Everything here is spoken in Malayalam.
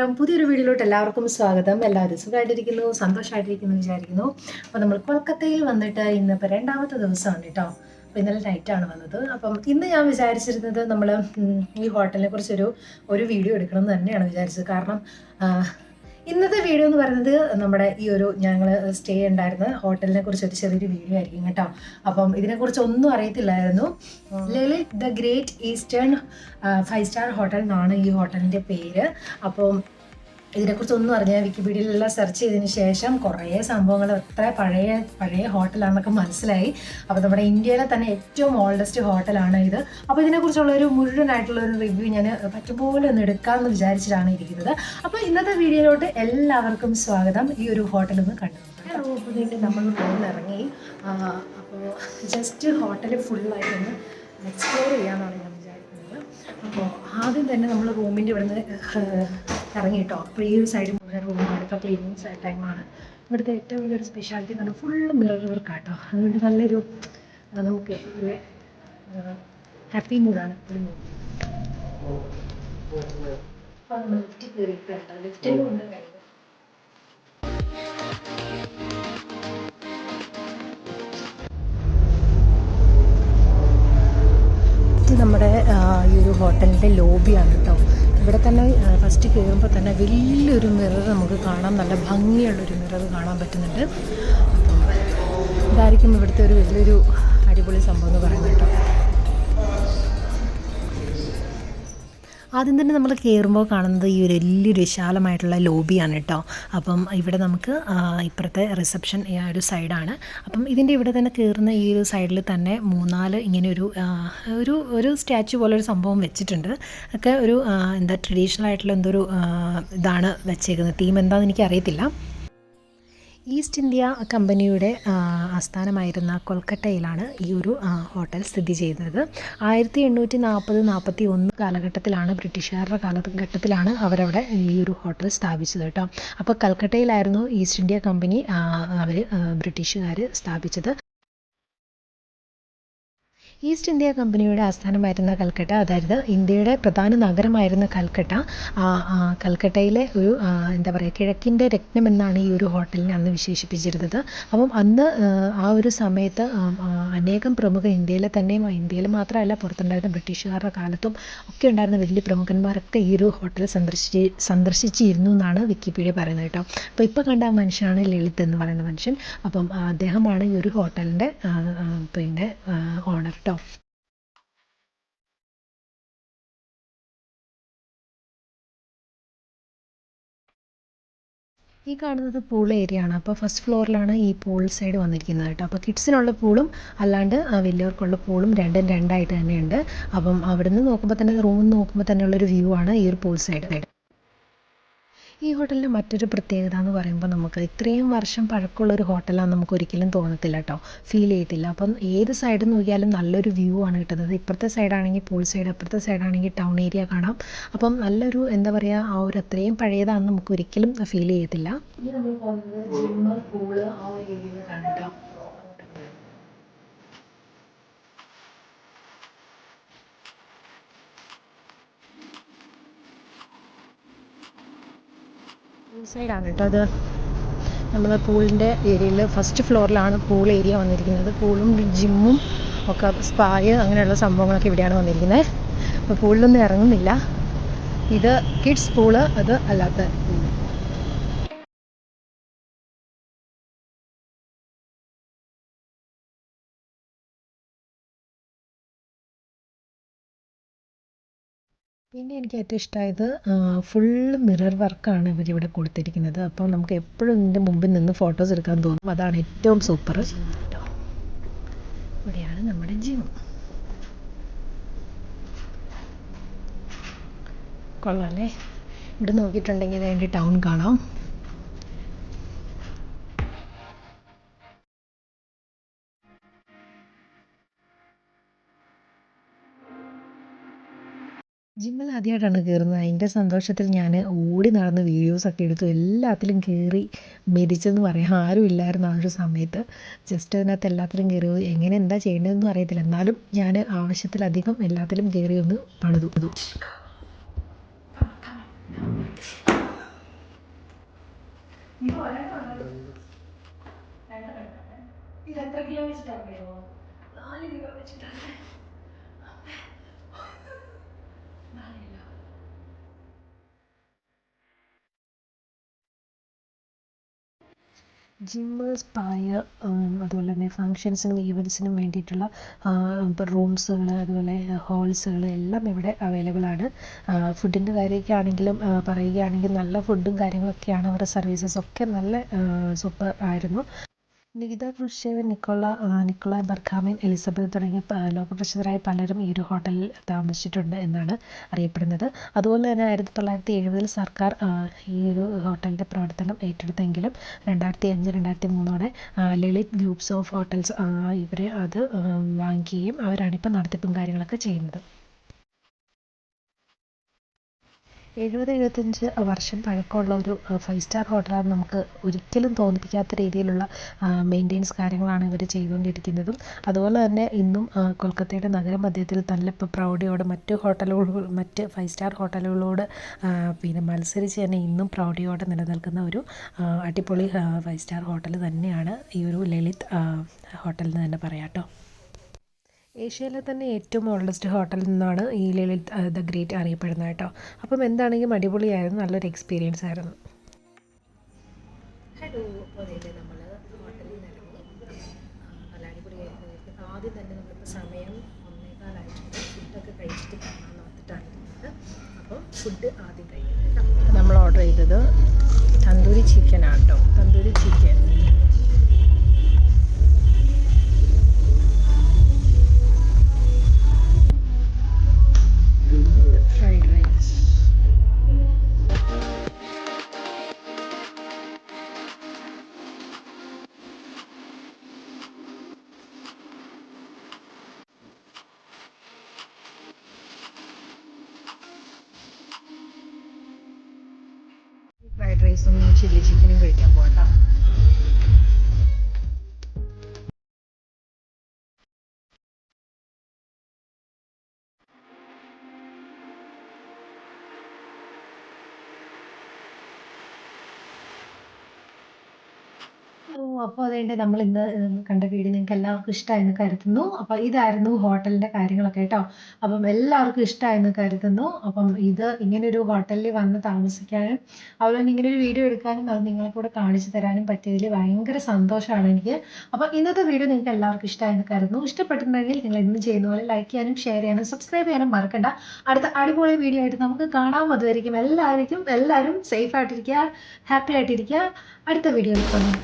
നമസ്കാരം. പുതിയൊരു വീഡിയോയിലോട്ട് എല്ലാവർക്കും സ്വാഗതം. എല്ലാവരും സുഖമായിട്ടിരിക്കുന്നു, സന്തോഷമായിട്ടിരിക്കുന്നു വിചാരിക്കുന്നു. അപ്പോൾ നമ്മൾ കൊൽക്കത്തയിൽ വന്നിട്ട് ഇന്നിപ്പോൾ രണ്ടാമത്തെ ദിവസമാണ് കേട്ടോ. അപ്പോൾ ഇന്നലെ നൈറ്റാണ് വന്നത്. അപ്പം ഇന്ന് ഞാൻ വിചാരിച്ചിരുന്നത് നമ്മൾ ഈ ഹോട്ടലിനെ കുറിച്ചൊരു വീഡിയോ എടുക്കണം എന്ന് തന്നെയാണ് വിചാരിച്ചത്. കാരണം ഇന്നത്തെ വീഡിയോ എന്ന് പറയുന്നത് നമ്മുടെ ഈ ഞങ്ങൾ സ്റ്റേ ഉണ്ടായിരുന്ന ഹോട്ടലിനെ കുറിച്ച് ഒരു ചെറിയൊരു വീഡിയോ ആയിരിക്കും കേട്ടോ. അപ്പം ഇതിനെക്കുറിച്ച് ഒന്നും അറിയത്തില്ലായിരുന്നു. Lalit the great eastern 5 star hotel എന്നാണ് ഈ ഹോട്ടലിൻ്റെ പേര്. അപ്പം ഇതിനെക്കുറിച്ചൊന്നും അറിഞ്ഞാൽ വിക്കിപീഡിയയിലെല്ലാം സെർച്ച് ചെയ്തതിന് ശേഷം കുറേ സംഭവങ്ങൾ എത്ര പഴയ ഹോട്ടലാണെന്നൊക്കെ മനസ്സിലായി. അപ്പോൾ നമ്മുടെ ഇന്ത്യയിലെ തന്നെ ഏറ്റവും ഓൾഡസ്റ്റ് ഹോട്ടലാണ് ഇത്. അപ്പോൾ ഇതിനെക്കുറിച്ചുള്ളൊരു മുഴുവനായിട്ടുള്ളൊരു റിവ്യൂ ഞാൻ പറ്റുപോലെ ഒന്ന് എടുക്കാമെന്ന് വിചാരിച്ചിട്ടാണ് ഇരിക്കുന്നത്. അപ്പോൾ ഇന്നത്തെ വീഡിയോയിലോട്ട് എല്ലാവർക്കും സ്വാഗതം. ഈ ഒരു ഹോട്ടലൊന്ന് കണ്ടു നോക്കാം. നമ്മൾ റൂമിൽ ഇറങ്ങി. അപ്പോൾ ജസ്റ്റ് ഹോട്ടൽ ഫുള്ളായിട്ടൊന്ന് എക്സ്പ്ലോർ ചെയ്യാമെന്നാണ് ഞാൻ വിചാരിക്കുന്നത്. അപ്പോൾ ആദ്യം തന്നെ നമ്മൾ റൂമിൻ്റെ ഇവിടുന്ന് ഇറങ്ങിയിട്ടോ. അപ്പോൾ ഈ ഒരു സൈഡ് മുഴുവൻ റൂമാണ്. ഇപ്പോൾ ക്ലീനിങ് ടൈമാണ്. ഇവിടുത്തെ ഏറ്റവും വലിയൊരു സ്പെഷ്യാലിറ്റി എന്ന് പറഞ്ഞാൽ ഫുള്ള് മിറർ വർക്കാട്ടോ. അതുകൊണ്ട് നല്ലൊരു നമുക്ക് ഒരു ഹാപ്പി മൂഡാണ് ഒരു മൂഡ്. അപ്പോൾ നമ്മൾ ലിഫ്റ്റ് കയറിയിട്ടുണ്ട്. ലിഫ്റ്റിലും ഉണ്ട് കാര്യം. ഇത് നമ്മുടെ ഈ ഒരു ഹോട്ടലിൻ്റെ ലോബിയാണ് കേട്ടോ. ഇവിടെ തന്നെ ഫസ്റ്റ് കയറുമ്പോൾ തന്നെ വലിയൊരു മിറർ നമുക്ക് കാണാം. നല്ല ഭംഗിയുള്ളൊരു മിറർ കാണാൻ പറ്റുന്നുണ്ട്. അപ്പോൾ ഇതായിരിക്കും ഇവിടുത്തെ ഒരു വലിയൊരു അടിപൊളി സംഭവം എന്ന് പറയുന്നത് കേട്ടോ. ആദ്യം തന്നെ നമ്മൾ കയറുമ്പോൾ കാണുന്നത് ഈ ഒരു വലിയൊരു വിശാലമായിട്ടുള്ള ലോബിയാണ് കേട്ടോ. അപ്പം ഇവിടെ നമുക്ക് ഇപ്പുറത്തെ റിസപ്ഷൻ ഈ ഒരു സൈഡാണ്. അപ്പം ഇതിൻ്റെ ഇവിടെ തന്നെ കയറുന്ന ഈ ഒരു സൈഡിൽ തന്നെ 3-4 ഇങ്ങനെ ഒരു സ്റ്റാച്ചു പോലെ ഒരു സംഭവം വെച്ചിട്ടുണ്ട്. ഒക്കെ ഒരു ട്രഡീഷണൽ ആയിട്ടുള്ള എന്തൊരു ഇതാണ് വെച്ചേക്കുന്നത്. തീം എന്താണെന്ന് എനിക്കറിയത്തില്ല. ഈസ്റ്റ് ഇന്ത്യ കമ്പനിയുടെ ആസ്ഥാനമായിരുന്ന കൊൽക്കത്തയിലാണ് ഈ ഒരു ഹോട്ടൽ സ്ഥിതി ചെയ്യുന്നത്. 1840-41 കാലഘട്ടത്തിലാണ്, ബ്രിട്ടീഷുകാരുടെ കാലഘട്ടത്തിലാണ് അവരവിടെ ഈ ഒരു ഹോട്ടൽ സ്ഥാപിച്ചത് കേട്ടോ. അപ്പോൾ കൽക്കട്ടയിലായിരുന്നു ഈസ്റ്റ് ഇന്ത്യ കമ്പനി ബ്രിട്ടീഷുകാർ സ്ഥാപിച്ചത്. ഈസ്റ്റ് ഇന്ത്യ കമ്പനിയുടെ ആസ്ഥാനമായിരുന്ന കൽക്കട്ട, അതായത് ഇന്ത്യയുടെ പ്രധാന നഗരമായിരുന്ന കൽക്കട്ട, കൽക്കട്ടയിലെ ഒരു കിഴക്കിൻ്റെ രത്നം എന്നാണ് ഈ ഒരു ഹോട്ടലിനെ അന്ന് വിശേഷിപ്പിച്ചിരുന്നത്. അപ്പം അന്ന് ആ ഒരു സമയത്ത് അനേകം പ്രമുഖ ഇന്ത്യയിൽ മാത്രമല്ല പുറത്തുണ്ടായിരുന്ന ബ്രിട്ടീഷുകാരുടെ കാലത്തും ഒക്കെ ഉണ്ടായിരുന്ന വലിയ പ്രമുഖന്മാരൊക്കെ ഈ ഒരു ഹോട്ടൽ സന്ദർശിച്ചിരുന്നു എന്നാണ് വിക്കിപീഡിയ പറയുന്നത് കേട്ടോ. അപ്പോൾ ഇപ്പോൾ കണ്ട മനുഷ്യനാണ് ലളിത് എന്ന് പറയുന്ന മനുഷ്യൻ. അപ്പം അദ്ദേഹമാണ് ഈ ഒരു ഹോട്ടലിൻ്റെ ഓണർ കേട്ടോ. ഈ കാണുന്നത് പൂൾ ഏരിയ ആണ്. അപ്പോൾ ഫസ്റ്റ് ഫ്ലോറിലാണ് ഈ പൂൾ സൈഡ് വന്നിരിക്കുന്നത് കേട്ടോ. അപ്പോൾ കിഡ്സിനുള്ള പൂളും അല്ലാണ്ട് വലിയവർക്കുള്ള പൂളും രണ്ടായിട്ട് തന്നെയുണ്ട്. അപ്പം അവിടുന്ന് നോക്കുമ്പോൾ തന്നെ റൂമിൽ നോക്കുമ്പോൾ തന്നെയുള്ളൊരു വ്യൂ ആണ് ഈ ഒരു പൂൾ സൈഡ്. ഈ ഹോട്ടലിൻ്റെ മറ്റൊരു പ്രത്യേകത എന്ന് പറയുമ്പോൾ നമുക്ക് ഇത്രയും വർഷം പഴക്കമുള്ളൊരു ഹോട്ടലാണെന്ന് നമുക്ക് ഒരിക്കലും തോന്നത്തില്ല കേട്ടോ, ഫീൽ ചെയ്യത്തില്ല. അപ്പം ഏത് സൈഡ് നോക്കിയാലും നല്ലൊരു വ്യൂ ആണ് കിട്ടുന്നത്. ഇപ്പുറത്തെ സൈഡാണെങ്കിൽ പൂൾ സൈഡ്, അപ്പുറത്തെ സൈഡാണെങ്കിൽ ടൗൺ ഏരിയ കാണാം. അപ്പം നല്ലൊരു ആ ഒരു അത്രയും പഴയതാണെന്ന് നമുക്ക് ഒരിക്കലും ഫീൽ ചെയ്യത്തില്ല. ഇനി നമ്മൾ പോകുന്നത് ജിമ്മ്, പൂള് ആ ഒരു ഏരിയയിലേക്കാണ് കേട്ടോ. പൂൾ സൈഡാണ് കേട്ടോ അത്. നമ്മൾ പൂളിൻ്റെ ഏരിയയിൽ ഫസ്റ്റ് ഫ്ലോറിലാണ് പൂൾ ഏരിയ വന്നിരിക്കുന്നത്. പൂളും ജിമ്മും ഒക്കെ സ്പായ് അങ്ങനെയുള്ള സംഭവങ്ങളൊക്കെ ഇവിടെയാണ് വന്നിരിക്കുന്നത്. അപ്പോൾ പൂളിലൊന്നും ഇറങ്ങുന്നില്ല. ഇത് കിഡ്സ് പൂള്, അത് അല്ലാത്ത പൂള്. പിന്നെ എനിക്ക് ഏറ്റവും ഇഷ്ടമായത് ഫുള്ള് മിറർ വർക്കാണ് ഇവരിവിടെ കൊടുത്തിരിക്കുന്നത്. അപ്പോൾ നമുക്ക് എപ്പോഴും ഇതിൻ്റെ മുമ്പിൽ നിന്ന് ഫോട്ടോസ് എടുക്കാൻ തോന്നും. അതാണ് ഏറ്റവും സൂപ്പർ കേട്ടോ. ഇവിടെയാണ് നമ്മുടെ ജിം. കൊള്ളാം അല്ലേ? ഇവിടെ നോക്കിയിട്ടുണ്ടെങ്കിൽ അതിൻ്റെ ടൗൺ കാണാം. ജിമ്മിൽ ആദ്യമായിട്ടാണ് കയറുന്നത്. അതിൻ്റെ സന്തോഷത്തിൽ ഞാൻ ഓടി നടന്ന് വീഡിയോസൊക്കെ എടുത്തു. എല്ലാത്തിലും കയറി മെതിച്ചെന്ന് പറയാം. ആരും ഇല്ലായിരുന്നു ആ ഒരു സമയത്ത്. ജസ്റ്റ് അതിനകത്ത് എല്ലാത്തിലും കയറി. എങ്ങനെ എന്താ ചെയ്യേണ്ടതെന്നും അറിയത്തില്ല. എന്നാലും ഞാൻ ആവശ്യത്തിലധികം എല്ലാത്തിലും കയറി ഒന്ന് പണിതു. ഇത് ഒരെണ്ണമാണ്. ഇത് എത്ര കിലോ വെച്ചിട്ടാണ്? 4 കിലോ വെച്ചിട്ടാണ്. ജിമ്മ്, സ്പായ്, അതുപോലെ തന്നെ ഫങ്ഷൻസിനും ഈവൻസിനും വേണ്ടിയിട്ടുള്ള ഇപ്പോൾ റൂംസുകൾ, അതുപോലെ ഹോൾസുകൾ എല്ലാം ഇവിടെ അവൈലബിൾ ആണ്. ഫുഡിൻ്റെ കാര്യമൊക്കെ ആണെങ്കിലും പറയുകയാണെങ്കിൽ നല്ല ഫുഡും കാര്യങ്ങളൊക്കെയാണ്. അവരുടെ സർവീസസ് ഒക്കെ നല്ല സൂപ്പർ ആയിരുന്നു. നികിത ക്രൂഷ്ചേവ്, നിക്കോളായ് ബർഖാമിൻ, എലിസബത്ത് തുടങ്ങിയ ലോകപ്രസിദ്ധരായ പലരും ഈ ഒരു ഹോട്ടലിൽ താമസിച്ചിട്ടുണ്ട് എന്നാണ് അറിയപ്പെടുന്നത്. അതുപോലെ തന്നെ 1970 സർക്കാർ ഈ ഒരു ഹോട്ടലിൻ്റെ പ്രവർത്തനം ഏറ്റെടുത്തെങ്കിലും 2005, 2003 ലളിത് ഗ്രൂപ്പ്സ് ഓഫ് ഹോട്ടൽസ് ഇവർ അത് വാങ്ങിക്കുകയും അവരാണിപ്പോൾ നടത്തിപ്പും കാര്യങ്ങളൊക്കെ ചെയ്യുന്നത്. 70-75 വർഷം പഴക്കമുള്ള ഒരു 5 സ്റ്റാർ ഹോട്ടലാണ്. നമുക്ക് ഒരിക്കലും തോന്നിപ്പിക്കാത്ത രീതിയിലുള്ള മെയിൻ്റെനൻസ് കാര്യങ്ങളാണ് ഇവർ ചെയ്തുകൊണ്ടിരിക്കുന്നതും. അതുപോലെ തന്നെ ഇന്നും കൊൽക്കത്തയുടെ നഗരമധ്യത്തിൽ നല്ല പ്രൗഢിയോടെ മറ്റ് 5 സ്റ്റാർ ഹോട്ടലുകളോട് പിന്നെ മത്സരിച്ച് തന്നെ ഇന്നും പ്രൗഢിയോടെ നിലനിൽക്കുന്ന ഒരു അടിപൊളി 5 സ്റ്റാർ ഹോട്ടൽ തന്നെയാണ് ഈ ഒരു ലളിത് ഹോട്ടൽ എന്ന് തന്നെ പറയാം കേട്ടോ. ഏഷ്യയിലെ തന്നെ ഏറ്റവും ഓൾഡസ്റ്റ് ഹോട്ടലിൽ നിന്നാണ് ഈ ലളിത് ദ ഗ്രേറ്റ് അറിയപ്പെടുന്നത് കേട്ടോ. അപ്പം എന്താണെങ്കിലും അടിപൊളിയായിരുന്നു, നല്ലൊരു എക്സ്പീരിയൻസ് ആയിരുന്നു. ഹലോ, അപ്പോൾ അതായത് നമ്മൾ ഹോട്ടലിൽ നിന്ന് ഇറങ്ങി നല്ല അടിപൊളിയായിരുന്നു. ആദ്യം തന്നെ നമ്മളിപ്പോൾ സമയം 1:15 ഫുഡൊക്കെ കഴിച്ചിട്ട് കാണാൻ നോക്കിയിട്ടാണ് ഇരുന്നത്. അപ്പോൾ ഫുഡ് ആദ്യം കഴിക്കുന്നത് നമ്മൾ ഓർഡർ ചെയ്തത് തന്തൂരി ചിക്കനാണ് കേട്ടോ. Tandoori chicken, fried rice, fried റൈസും ചില്ലി ചിക്കനും കഴിക്കാൻ പോകട്ടോ. അപ്പോൾ അതുകൊണ്ട് നമ്മൾ ഇന്ന് കണ്ട വീഡിയോ നിങ്ങൾക്ക് എല്ലാവർക്കും ഇഷ്ടമായെന്ന് കരുതുന്നു. അപ്പോൾ ഇതായിരുന്നു ഹോട്ടലിൻ്റെ കാര്യങ്ങളൊക്കെ കേട്ടോ. അപ്പം എല്ലാവർക്കും ഇഷ്ടമായെന്ന് കരുതുന്നു. അപ്പം ഇത് ഇങ്ങനൊരു ഹോട്ടലിൽ വന്ന് താമസിക്കാനും അതുപോലെ തന്നെ ഇങ്ങനൊരു വീഡിയോ എടുക്കാനും അത് നിങ്ങൾക്ക് കൂടെ കാണിച്ചു തരാനും പറ്റിയതിൽ ഭയങ്കര സന്തോഷമാണ് എനിക്ക്. അപ്പോൾ ഇന്നത്തെ വീഡിയോ നിങ്ങൾക്ക് എല്ലാവർക്കും ഇഷ്ടമായെന്ന് കരുതുന്നു. ഇഷ്ടപ്പെട്ടിട്ടുണ്ടെങ്കിൽ നിങ്ങൾ എന്നും ചെയ്യുന്ന പോലെ ലൈക്ക് ചെയ്യാനും ഷെയർ ചെയ്യാനും സബ്സ്ക്രൈബ് ചെയ്യാനും മറക്കണ്ട. അടുത്ത അടിപൊളി വീഡിയോ ആയിട്ട് നമുക്ക് കാണാം. അതുവരെയും എല്ലാവരും സേഫ് ആയിട്ടിരിക്കുക, ഹാപ്പി ആയിട്ടിരിക്കുക. അടുത്ത വീഡിയോയിൽ കാണാം.